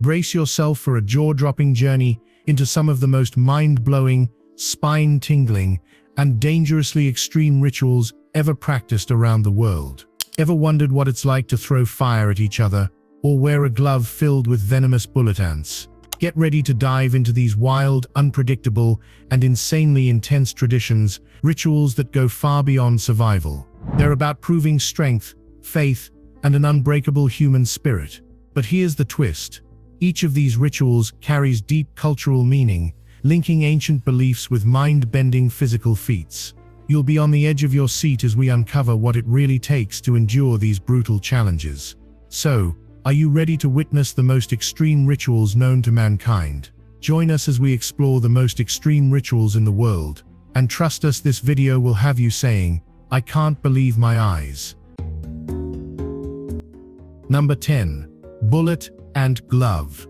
Brace yourself for a jaw-dropping journey into some of the most mind-blowing, spine-tingling, and dangerously extreme rituals ever practiced around the world. Ever wondered what it's like to throw fire at each other, or wear a glove filled with venomous bullet ants? Get ready to dive into these wild, unpredictable, and insanely intense traditions, rituals that go far beyond survival. They're about proving strength, faith, and an unbreakable human spirit. But here's the twist. Each of these rituals carries deep cultural meaning, linking ancient beliefs with mind-bending physical feats. You'll be on the edge of your seat as we uncover what it really takes to endure these brutal challenges. So, are you ready to witness the most extreme rituals known to mankind? Join us as we explore the most extreme rituals in the world. And trust us, this video will have you saying, "I can't believe my eyes." Number 10. Bullet and glove.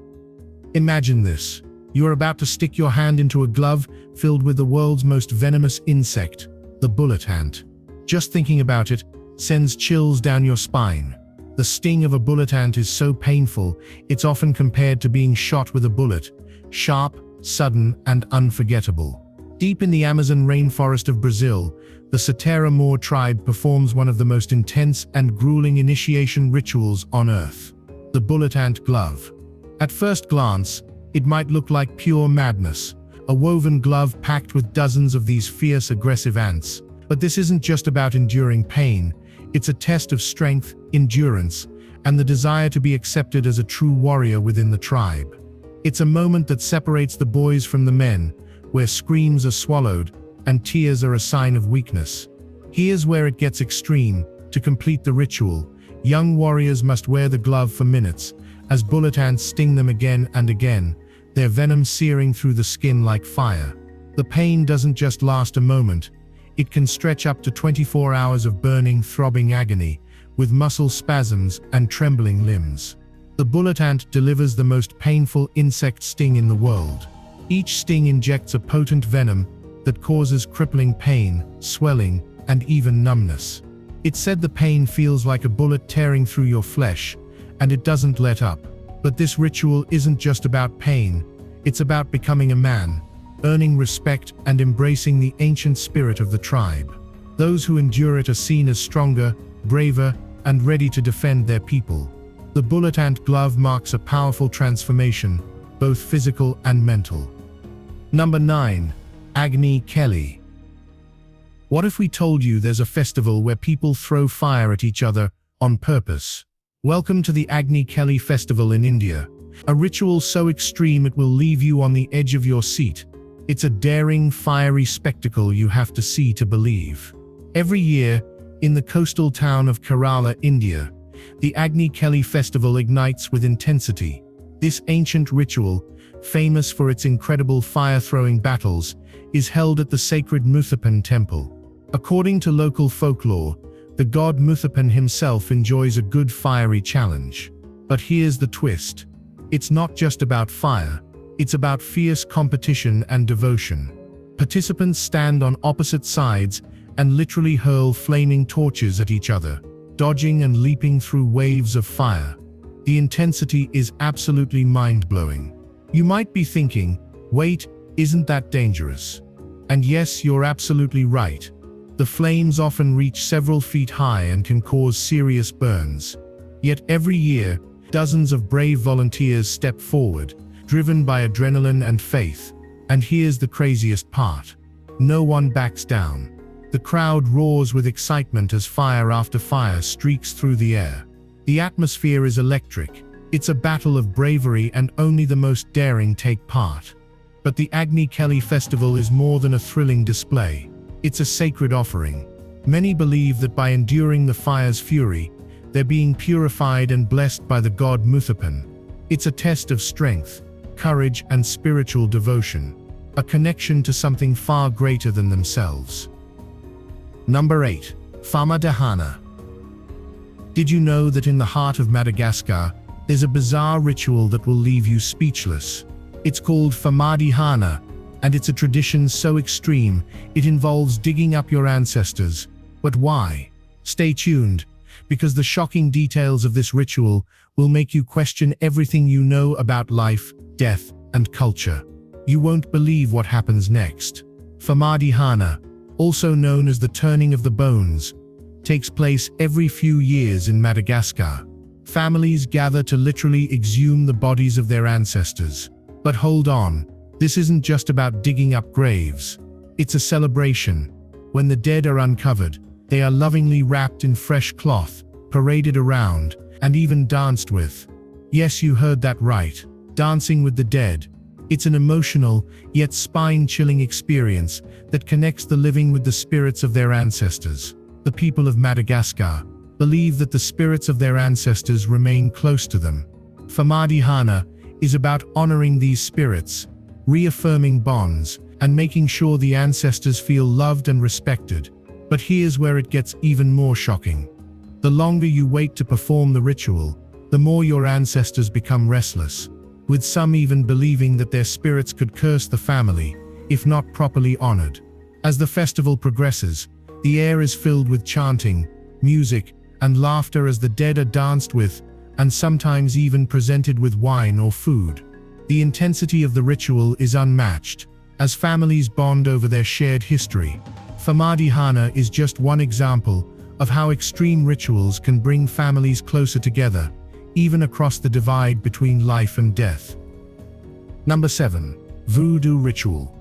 Imagine this. You're about to stick your hand into a glove filled with the world's most venomous insect, the bullet ant. Just thinking about it sends chills down your spine. The sting of a bullet ant is so painful, it's often compared to being shot with a bullet, sharp, sudden, and unforgettable. Deep in the Amazon rainforest of Brazil, the Satara Moor tribe performs one of the most intense and grueling initiation rituals on Earth: the bullet ant glove. At first glance, it might look like pure madness, a woven glove packed with dozens of these fierce, aggressive ants. But this isn't just about enduring pain, it's a test of strength, endurance, and the desire to be accepted as a true warrior within the tribe. It's a moment that separates the boys from the men, where screams are swallowed and tears are a sign of weakness. Here's where it gets extreme. To complete the ritual, young warriors must wear the glove for minutes, as bullet ants sting them again and again, their venom searing through the skin like fire. The pain doesn't just last a moment, it can stretch up to 24 hours of burning, throbbing agony, with muscle spasms and trembling limbs. The bullet ant delivers the most painful insect sting in the world. Each sting injects a potent venom that causes crippling pain, swelling, and even numbness. It's said the pain feels like a bullet tearing through your flesh, and it doesn't let up. But this ritual isn't just about pain, it's about becoming a man, earning respect and embracing the ancient spirit of the tribe. Those who endure it are seen as stronger, braver, and ready to defend their people. The bullet ant glove marks a powerful transformation, both physical and mental. Number 9. Agni Keli. What if we told you there's a festival where people throw fire at each other on purpose? Welcome to the Agni Keli festival in India, a ritual so extreme it will leave you on the edge of your seat. It's a daring, fiery spectacle you have to see to believe. Every year, in the coastal town of Kerala, India, the Agni Keli festival ignites with intensity. This ancient ritual, famous for its incredible fire-throwing battles, is held at the sacred Muthappan temple. According to local folklore, the god Muthappan himself enjoys a good fiery challenge. But here's the twist. It's not just about fire, it's about fierce competition and devotion. Participants stand on opposite sides and literally hurl flaming torches at each other, dodging and leaping through waves of fire. The intensity is absolutely mind-blowing. You might be thinking, wait, isn't that dangerous? And yes, you're absolutely right. The flames often reach several feet high and can cause serious burns. Yet every year, dozens of brave volunteers step forward, driven by adrenaline and faith. And here's the craziest part. No one backs down. The crowd roars with excitement as fire after fire streaks through the air. The atmosphere is electric. It's a battle of bravery and only the most daring take part. But the Agni Keli festival is more than a thrilling display. It's a sacred offering. Many believe that by enduring the fire's fury, they're being purified and blessed by the god Muthappan. It's a test of strength, courage, and spiritual devotion, a connection to something far greater than themselves. Number 8. Famadihana. Did you know that in the heart of Madagascar, there's a bizarre ritual that will leave you speechless? It's called Famadihana, and it's a tradition so extreme, it involves digging up your ancestors. But why? Stay tuned, because the shocking details of this ritual will make you question everything you know about life, death, and culture. You won't believe what happens next. Famadihana, also known as the turning of the bones, takes place every few years in Madagascar. Families gather to literally exhume the bodies of their ancestors. But hold on, this isn't just about digging up graves. It's a celebration. When the dead are uncovered, they are lovingly wrapped in fresh cloth, paraded around, and even danced with. Yes, you heard that right. Dancing with the dead. It's an emotional, yet spine-chilling experience that connects the living with the spirits of their ancestors. The people of Madagascar believe that the spirits of their ancestors remain close to them. Famadihana is about honoring these spirits, reaffirming bonds, and making sure the ancestors feel loved and respected. But here's where it gets even more shocking. The longer you wait to perform the ritual, the more your ancestors become restless, with some even believing that their spirits could curse the family, if not properly honored. As the festival progresses, the air is filled with chanting, music, and laughter as the dead are danced with, and sometimes even presented with wine or food. The intensity of the ritual is unmatched, as families bond over their shared history. Famadihana is just one example of how extreme rituals can bring families closer together, even across the divide between life and death. Number 7. Voodoo Ritual.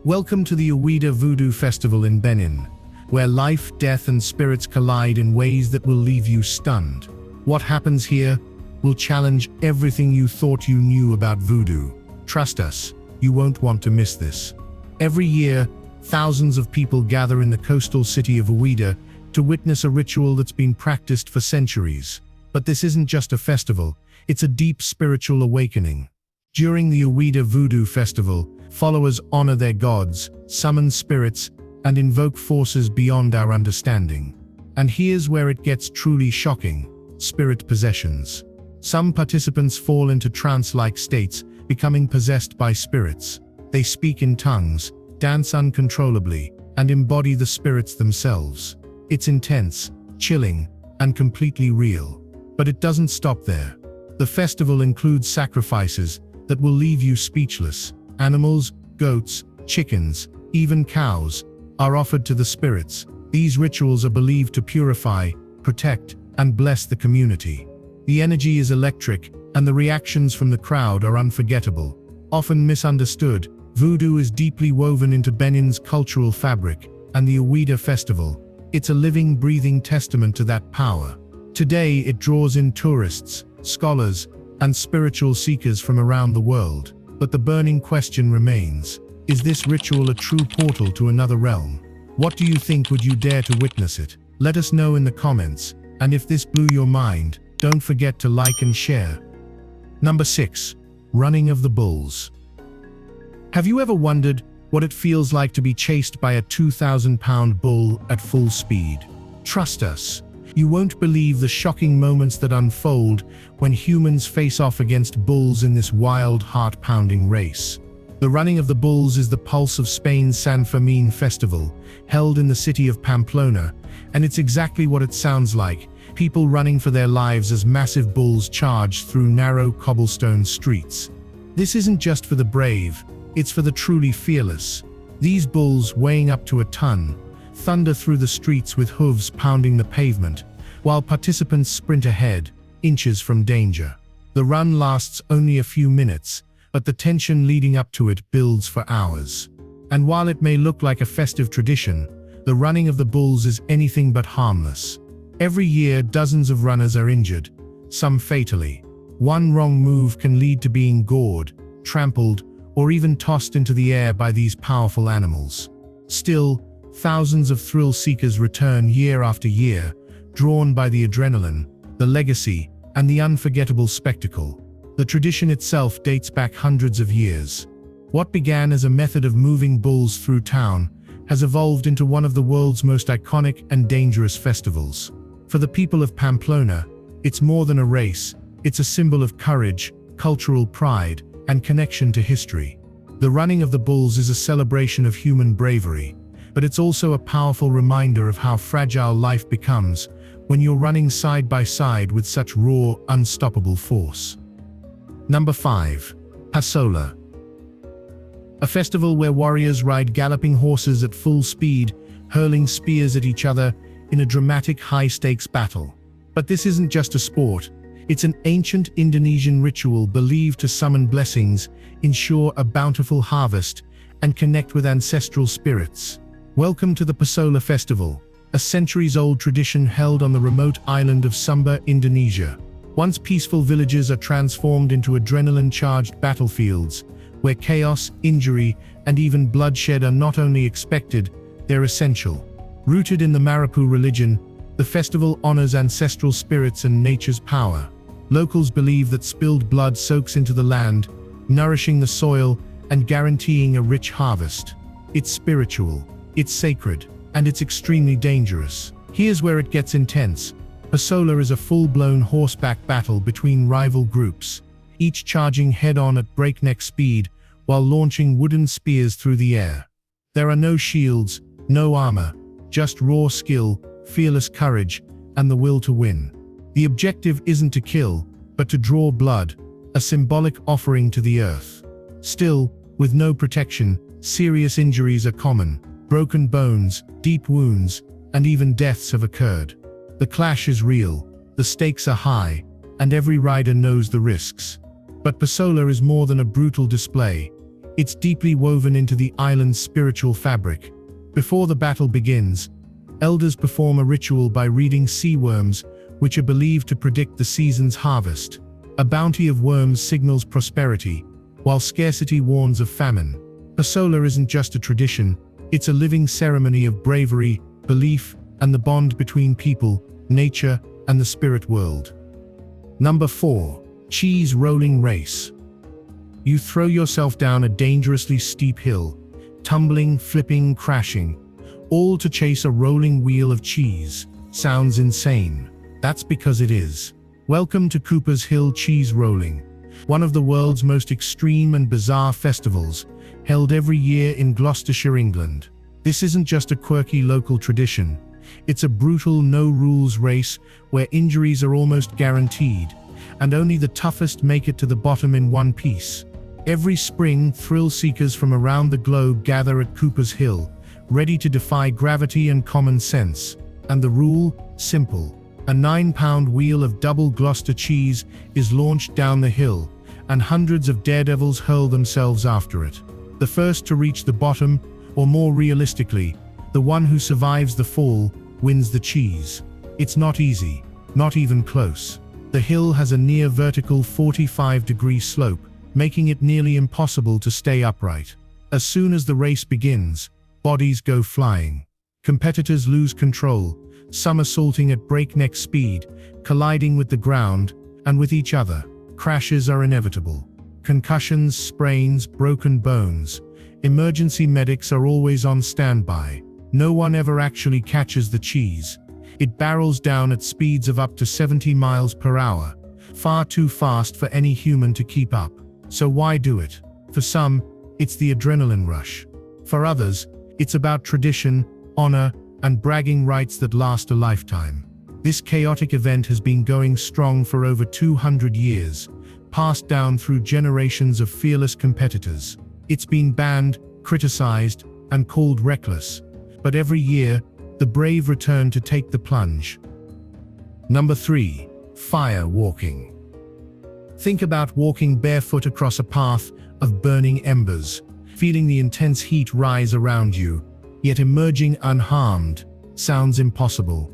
Welcome to the Awida Voodoo Festival in Benin, where life, death, and spirits collide in ways that will leave you stunned. What happens here will challenge everything you thought you knew about voodoo. Trust us, you won't want to miss this. Every year, thousands of people gather in the coastal city of Awida to witness a ritual that's been practiced for centuries. But this isn't just a festival, it's a deep spiritual awakening. During the Awida Voodoo Festival, followers honor their gods, summon spirits, and invoke forces beyond our understanding. And here's where it gets truly shocking: spirit possessions. Some participants fall into trance-like states, becoming possessed by spirits. They speak in tongues, dance uncontrollably, and embody the spirits themselves. It's intense, chilling, and completely real. But it doesn't stop there. The festival includes sacrifices that will leave you speechless. Animals, goats, chickens, even cows are offered to the spirits. These rituals are believed to purify, protect, and bless the community. The energy is electric, and the reactions from the crowd are unforgettable. Often misunderstood, voodoo is deeply woven into Benin's cultural fabric, and the Awida Festival, it's a living, breathing testament to that power. Today, it draws in tourists, scholars, and spiritual seekers from around the world. But the burning question remains: is this ritual a true portal to another realm? What do you think? Would you dare to witness it? Let us know in the comments, and if this blew your mind, don't forget to like and share. Number 6. Running of the Bulls. Have you ever wondered what it feels like to be chased by a 2,000-pound bull at full speed? Trust us, you won't believe the shocking moments that unfold when humans face off against bulls in this wild, heart-pounding race. The Running of the Bulls is the pulse of Spain's San Fermin festival, held in the city of Pamplona, and it's exactly what it sounds like: people running for their lives as massive bulls charge through narrow cobblestone streets. This isn't just for the brave, it's for the truly fearless. These bulls, weighing up to a ton, thunder through the streets with hooves pounding the pavement, while participants sprint ahead, inches from danger. The run lasts only a few minutes, but the tension leading up to it builds for hours. And while it may look like a festive tradition, the Running of the Bulls is anything but harmless. Every year, dozens of runners are injured, some fatally. One wrong move can lead to being gored, trampled, or even tossed into the air by these powerful animals. Still, thousands of thrill seekers return year after year, drawn by the adrenaline, the legacy, and the unforgettable spectacle. The tradition itself dates back hundreds of years. What began as a method of moving bulls through town has evolved into one of the world's most iconic and dangerous festivals. For the people of Pamplona, it's more than a race, it's a symbol of courage, cultural pride, and connection to history. The Running of the Bulls is a celebration of human bravery, but it's also a powerful reminder of how fragile life becomes when you're running side by side with such raw, unstoppable force. Number 5. Pasola. A festival where warriors ride galloping horses at full speed, hurling spears at each other in a dramatic high-stakes battle. But this isn't just a sport. It's an ancient Indonesian ritual believed to summon blessings, ensure a bountiful harvest, and connect with ancestral spirits. Welcome to the Pasola Festival, a centuries-old tradition held on the remote island of Sumba, Indonesia. Once peaceful villages are transformed into adrenaline-charged battlefields, where chaos, injury, and even bloodshed are not only expected, they're essential. Rooted in the Marapu religion, the festival honors ancestral spirits and nature's power. Locals believe that spilled blood soaks into the land, nourishing the soil and guaranteeing a rich harvest. It's spiritual, it's sacred, and it's extremely dangerous. Here's where it gets intense. Pasola is a full-blown horseback battle between rival groups, each charging head-on at breakneck speed while launching wooden spears through the air. There are no shields, no armor, just raw skill, fearless courage, and the will to win. The objective isn't to kill, but to draw blood, a symbolic offering to the earth. Still, with no protection, serious injuries are common. Broken bones, deep wounds, and even deaths have occurred. The clash is real, the stakes are high, and every rider knows the risks. But Pasola is more than a brutal display. It's deeply woven into the island's spiritual fabric. Before the battle begins, elders perform a ritual by reading sea worms, which are believed to predict the season's harvest. A bounty of worms signals prosperity, while scarcity warns of famine. Pasola isn't just a tradition, it's a living ceremony of bravery, belief, and the bond between people, nature, and the spirit world. Number 4. Cheese Rolling Race. You throw yourself down a dangerously steep hill, tumbling, flipping, crashing, all to chase a rolling wheel of cheese. Sounds insane. That's because it is. Welcome to Cooper's Hill Cheese Rolling, one of the world's most extreme and bizarre festivals, held every year in Gloucestershire, England. This isn't just a quirky local tradition. It's a brutal, no-rules race where injuries are almost guaranteed, and only the toughest make it to the bottom in one piece. Every spring, thrill-seekers from around the globe gather at Cooper's Hill, ready to defy gravity and common sense. And the rule? Simple. A 9-pound wheel of double Gloucester cheese is launched down the hill, and hundreds of daredevils hurl themselves after it. The first to reach the bottom, or more realistically, the one who survives the fall, wins the cheese. It's not easy, not even close. The hill has a near vertical 45-degree slope, making it nearly impossible to stay upright. As soon as the race begins, bodies go flying. Competitors lose control, somersaulting at breakneck speed, colliding with the ground and with each other. Crashes are inevitable. Concussions, sprains, broken bones. Emergency medics are always on standby. No one ever actually catches the cheese. It barrels down at speeds of up to 70 miles per hour, far too fast for any human to keep up. So why do it? For some, it's the adrenaline rush. For others, it's about tradition, honor, and bragging rights that last a lifetime. This chaotic event has been going strong for over 200 years, passed down through generations of fearless competitors. It's been banned, criticized, and called reckless. But every year, the brave return to take the plunge. Number 3. Firewalking. Think about walking barefoot across a path of burning embers, feeling the intense heat rise around you, yet emerging unharmed. Sounds impossible.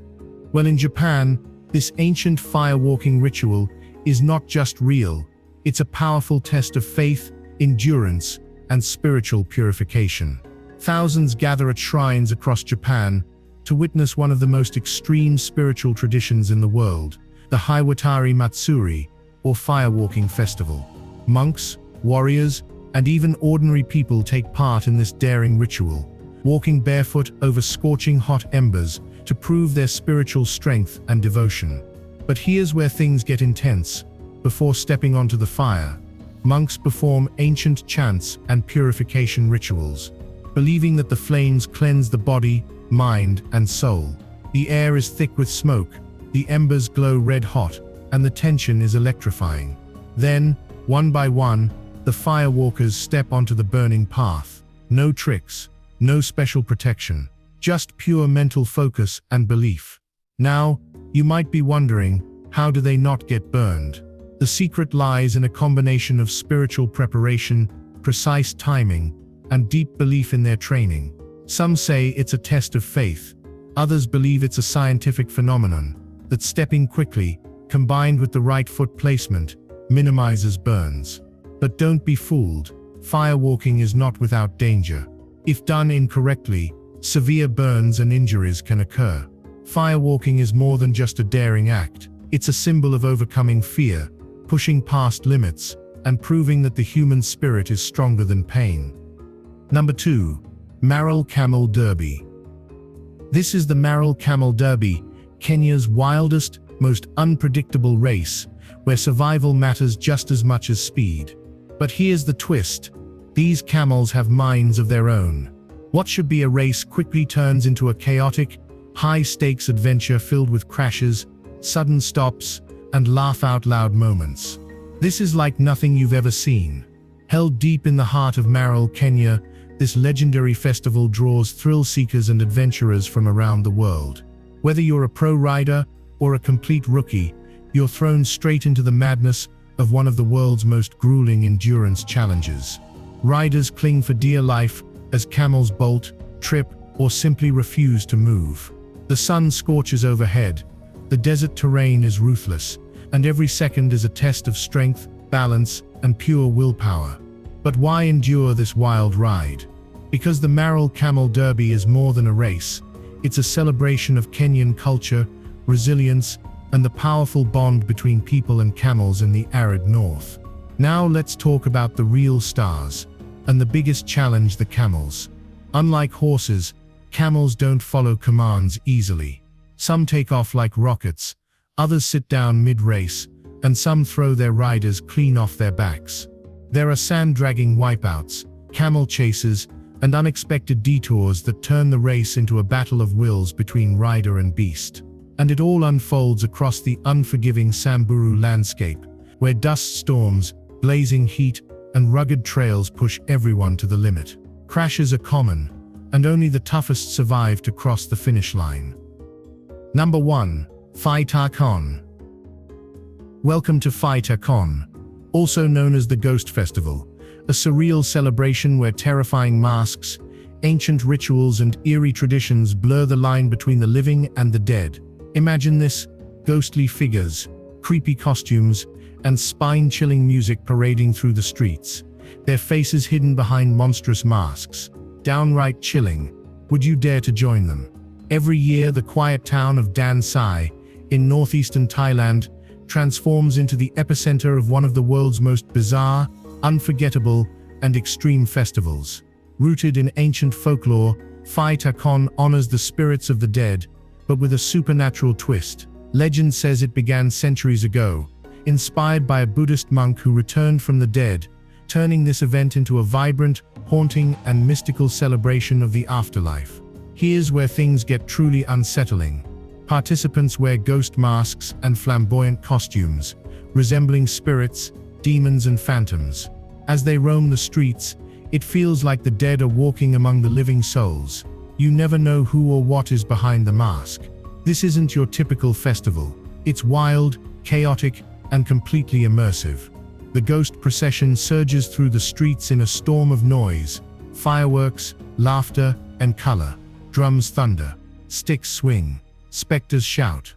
Well, in Japan, this ancient firewalking ritual is not just real, it's a powerful test of faith, endurance, and spiritual purification. Thousands gather at shrines across Japan to witness one of the most extreme spiritual traditions in the world, the Hiwatari Matsuri, or Firewalking Festival. Monks, warriors, and even ordinary people take part in this daring ritual, walking barefoot over scorching hot embers to prove their spiritual strength and devotion. But here's where things get intense. Before stepping onto the fire, monks perform ancient chants and purification rituals, believing that the flames cleanse the body, mind, and soul. The air is thick with smoke, The embers glow red hot, and the tension is electrifying. Then, one by one, the firewalkers step onto the burning path. No tricks, no special protection, just pure mental focus and belief. Now, you might be wondering, how do they not get burned? The secret lies in a combination of spiritual preparation, precise timing, and deep belief in their training. Some say it's a test of faith. Others believe it's a scientific phenomenon, that stepping quickly, combined with the right foot placement, minimizes burns. But don't be fooled. Firewalking is not without danger. If done incorrectly, severe burns and injuries can occur. Firewalking is more than just a daring act. It's a symbol of overcoming fear, pushing past limits, and proving that the human spirit is stronger than pain. Number 2. Maralal Camel Derby. This is the Maralal Camel Derby, Kenya's wildest, most unpredictable race, where survival matters just as much as speed. But here's the twist. These camels have minds of their own. What should be a race quickly turns into a chaotic, high-stakes adventure filled with crashes, sudden stops, and laugh-out-loud moments. This is like nothing you've ever seen. Held deep in the heart of Maralal, Kenya, this legendary festival draws thrill-seekers and adventurers from around the world. Whether you're a pro rider or a complete rookie, you're thrown straight into the madness of one of the world's most grueling endurance challenges. Riders cling for dear life as camels bolt, trip, or simply refuse to move. The sun scorches overhead, the desert terrain is ruthless, and every second is a test of strength, balance, and pure willpower. But why endure this wild ride? Because the Maralal Camel Derby is more than a race. It's a celebration of Kenyan culture, resilience, and the powerful bond between people and camels in the arid north. Now let's talk about the real stars, and the biggest challenge, the camels. Unlike horses, camels don't follow commands easily. Some take off like rockets, others sit down mid-race, and some throw their riders clean off their backs. There are sand-dragging wipeouts, camel chases, and unexpected detours that turn the race into a battle of wills between rider and beast. And it all unfolds across the unforgiving Samburu landscape, where dust storms, blazing heat, and rugged trails push everyone to the limit. Crashes are common, and only the toughest survive to cross the finish line. Number 1. Phi Ta Khon. Welcome to Phi Ta Khon, also known as the Ghost Festival, a surreal celebration where terrifying masks, ancient rituals, and eerie traditions blur the line between the living and the dead. Imagine this: ghostly figures, creepy costumes, and spine-chilling music parading through the streets, their faces hidden behind monstrous masks. Downright chilling. Would you dare to join them? Every year, the quiet town of Dan Sai, in northeastern Thailand, transforms into the epicenter of one of the world's most bizarre, unforgettable, and extreme festivals. Rooted in ancient folklore, Phi Ta Khon honors the spirits of the dead, but with a supernatural twist. Legend says it began centuries ago, inspired by a Buddhist monk who returned from the dead, turning this event into a vibrant, haunting, and mystical celebration of the afterlife. Here's where things get truly unsettling. Participants wear ghost masks and flamboyant costumes, resembling spirits, demons, and phantoms. As they roam the streets, it feels like the dead are walking among the living souls. You never know who or what is behind the mask. This isn't your typical festival. It's wild, chaotic, and completely immersive. The ghost procession surges through the streets in a storm of noise, fireworks, laughter, and color. Drums thunder, sticks swing, specters shout.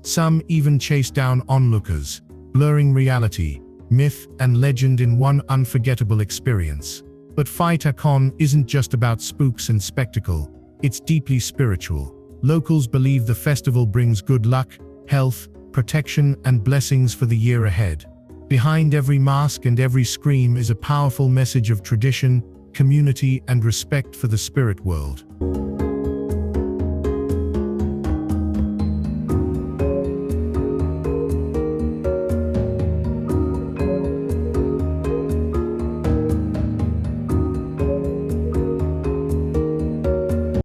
Some even chase down onlookers, blurring reality, myth, and legend in one unforgettable experience. But Phi Ta Khon isn't just about spooks and spectacle, it's deeply spiritual. Locals believe the festival brings good luck, health, protection, and blessings for the year ahead. Behind every mask and every scream is a powerful message of tradition, community, and respect for the spirit world.